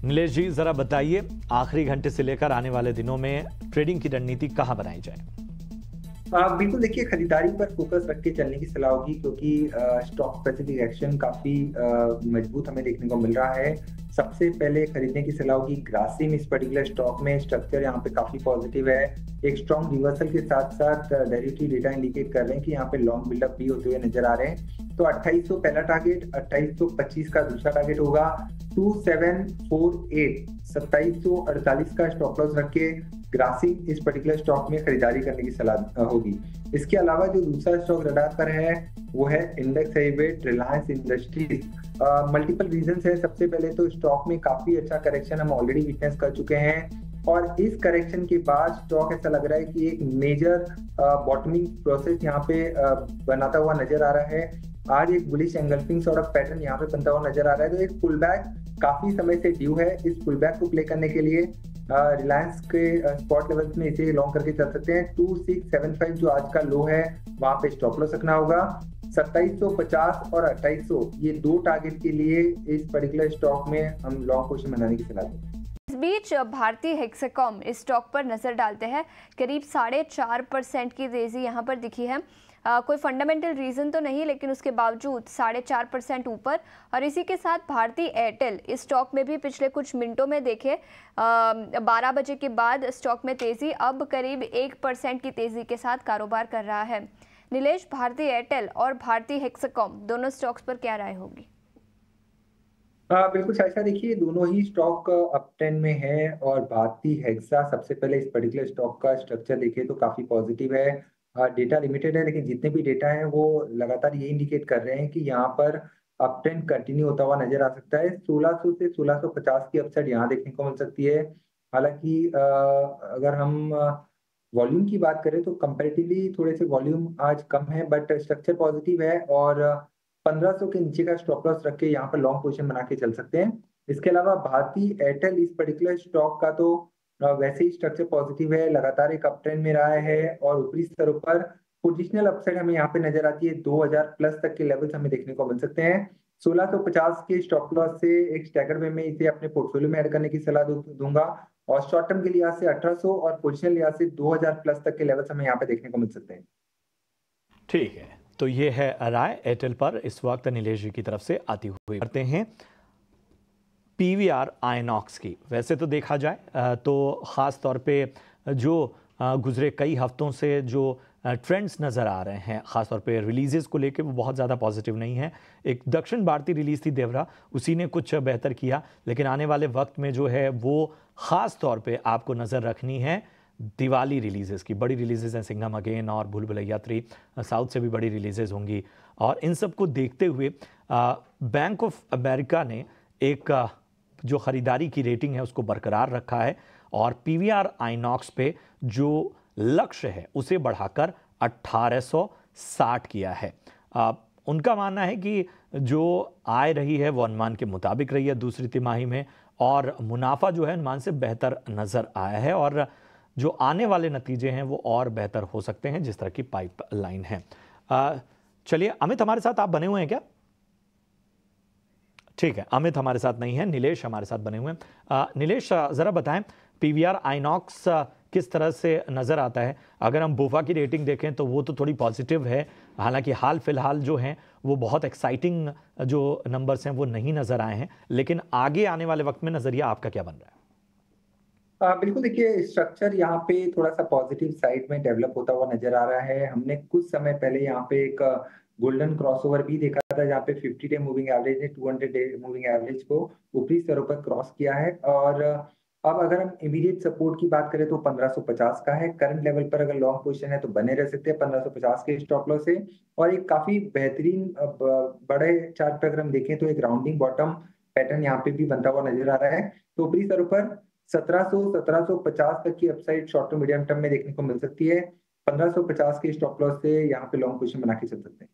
नीलेश जी, जरा बताइए आखिरी घंटे से लेकर आने वाले दिनों में ट्रेडिंग की रणनीति कहाँ बनाई जाए? बिल्कुल देखिए, खरीदारी पर फोकस रख के चलने की सलाह होगी क्योंकि स्टॉक स्पेसिफिक एक्शन काफी मजबूत हमें देखने को मिल रहा है। सबसे पहले खरीदने की सलाह होगी ग्रासिम। इस पर्टिकुलर स्टॉक में स्ट्रक्चर यहाँ पे काफी पॉजिटिव है। एक स्ट्रॉन्ग रिवर्सल के साथ साथ डेरिवेटिव डेटा इंडिकेट कर रहे हैं कि यहाँ पे लॉन्ग बिल्डअप भी होते हुए नजर आ रहे हैं। तो 2800 पहला टारगेट, 2825 का दूसरा टारगेट होगा, 2748 2748 का स्टॉप लॉस रख के ग्रासिम इस पर्टिकुलर स्टॉक में खरीदारी करने की सलाह होगी। इसके अलावा जो दूसरा स्टॉक रडार पर है वो है index heavyweight Reliance Industries. Multiple reason है। सबसे पहले तो स्टॉक में काफी अच्छा करेक्शन हम ऑलरेडी विटनेस कर चुके हैं और इस करेक्शन के बाद स्टॉक ऐसा लग रहा है कि एक मेजर बॉटमिंग प्रोसेस यहाँ पे बनाता हुआ नजर आ रहा है। आज एक bullish engulfing sort of pattern यहाँ पे बनता हुआ नजर आ रहा है। तो एक पुल बैक काफी समय से ड्यू है। इस पुल बैक को प्ले करने के लिए रिलायंस के स्पॉट लेवल्स में इसे लॉन्ग करके चल सकते हैं। 2675 जो आज का लो है वहां पे स्टॉप लॉस रखना होगा। 2750 और 2800 ये दो टारगेट के लिए इस पर्टिकुलर स्टॉक में हम लॉन्ग पोजीशन बनाने की सलाह देंगे। इस बीच भारतीय हेक्साकॉम इस स्टॉक पर नजर डालते हैं। करीब 4.5% की तेजी यहाँ पर दिखी है। कोई फंडामेंटल रीज़न तो नहीं, लेकिन उसके बावजूद 4.5% ऊपर। और इसी के साथ भारतीय एयरटेल इस स्टॉक में भी पिछले कुछ मिनटों में देखे 12 बजे के बाद स्टॉक में तेज़ी अब करीब 1% की तेज़ी के साथ कारोबार कर रहा है। नीलेश, भारतीय एयरटेल और भारतीय हेक्साकॉम दोनों स्टॉक्स पर क्या राय होगी? बिल्कुल साइशा, देखिए दोनों ही स्टॉक अप ट्रेंड में है और भारतीय हेक्सा सबसे पहले इस पर्टिकुलर स्टॉक का स्ट्रक्चर देखिए तो काफी पॉजिटिव है। डेटा लिमिटेड है लेकिन जितने भी डेटा है वो लगातार ये इंडिकेट कर रहे हैं कि यहाँ पर अप ट्रेंड कंटिन्यू होता हुआ नजर आ सकता है। 1600 से 1650 की अपसाइड यहाँ देखने को मिल सकती है। हालांकि अगर हम वॉल्यूम की बात करें तो कंपैरेटिवली थोड़े से वॉल्यूम आज कम है बट स्ट्रक्चर पॉजिटिव है और 1500 के नीचे का स्टॉप लॉस रख के यहाँ पर लॉन्ग पोजीशन बना के चल सकते हैं। इसके अलावा भारतीय एयरटेल इस पर्टिकुलर स्टॉक का तो वैसे ही स्ट्रक्चर पॉजिटिव है, लगातार एक अप ट्रेंड में रहा है और ऊपरी स्तरों पर पोजिशनल अपसाइड हमें यहाँ पे नजर आती है। 2000 प्लस तक के लेवल्स हमें देखने को मिल सकते हैं। 1650 के स्टॉप लॉस से एक स्टैगर वे में इसे अपने पोर्टफोलियो में ऐड करने की सलाह दूंगा और शॉर्ट टर्म के लिहाज से 1800 और पोजिशनल लिहाज से 2000 प्लस तक के लेवल्स हमें यहाँ पे देखने को मिल सकते हैं। ठीक है, तो ये है राय एयरटेल पर इस वक्त नीलेश जी की तरफ से आती हुई। करते हैं पीवीआर आइनॉक्स की। वैसे तो देखा जाए तो ख़ास तौर पे जो गुजरे कई हफ्तों से जो ट्रेंड्स नज़र आ रहे हैं, ख़ास तौर पे रिलीज़ेस को लेके वो बहुत ज़्यादा पॉजिटिव नहीं है। एक दक्षिण भारतीय रिलीज़ थी देवरा, उसी ने कुछ बेहतर किया, लेकिन आने वाले वक्त में जो है वो ख़ास तौर पे आपको नज़र रखनी है दिवाली रिलीजेस की। बड़ी रिलीजेस हैं, सिंघम अगेन और भूल भुलैया 3, साउथ से भी बड़ी रिलीजेस होंगी। और इन सब को देखते हुए बैंक ऑफ अमेरिका ने एक जो ख़रीदारी की रेटिंग है उसको बरकरार रखा है और पीवीआर आइनॉक्स पे जो लक्ष्य है उसे बढ़ाकर 1860 किया है। उनका मानना है कि जो आय रही है वो अनुमान के मुताबिक रही है दूसरी तिमाही में और मुनाफा जो है अनुमान से बेहतर नज़र आया है और जो आने वाले नतीजे हैं वो और बेहतर हो सकते हैं जिस तरह की पाइपलाइन है। चलिए अमित हमारे साथ आप बने हुए हैं क्या? ठीक है, अमित हमारे साथ नहीं है, नीलेश हमारे साथ बने हुए हैं। नीलेश ज़रा बताएं पीवीआर आइनॉक्स किस तरह से नज़र आता है? अगर हम बोफा की रेटिंग देखें तो वो तो थोड़ी पॉजिटिव है, हालांकि हाल फिलहाल जो हैं वो बहुत एक्साइटिंग जो नंबर्स हैं वो नहीं नज़र आए हैं, लेकिन आगे आने वाले वक्त में नज़रिया आपका क्या बन रहा है? बिल्कुल देखिए, स्ट्रक्चर यहाँ पे थोड़ा सा पॉजिटिव साइड में डेवलप होता हुआ नजर आ रहा है। हमने कुछ समय पहले यहाँ पे एक गोल्डन क्रॉसओवर भी देखा था जहाँ पे 50 डे मूविंग एवरेज ने 200 डे मूविंग एवरेज को ऊपरी स्तरों पर क्रॉस किया है और अब अगर हम इमीडिएट सपोर्ट की बात करें तो 1550 का है। करंट लेवल पर अगर लॉन्ग पोजीशन है तो बने रह सकते हैं 1550 के स्टॉप लॉस से। और एक काफी बेहतरीन बड़े चार्ट पर अगर हम देखें तो एक राउंडिंग बॉटम पैटर्न यहाँ पे भी बनता हुआ नजर आ रहा है। तो ऊपरी स्तरों पर 1700 1750 तक की upside short to medium term में देखने को मिल सकती है। 1550 के स्टॉप लॉस से यहाँ पे लॉन्ग पोजीशन बना के चल सकते हैं।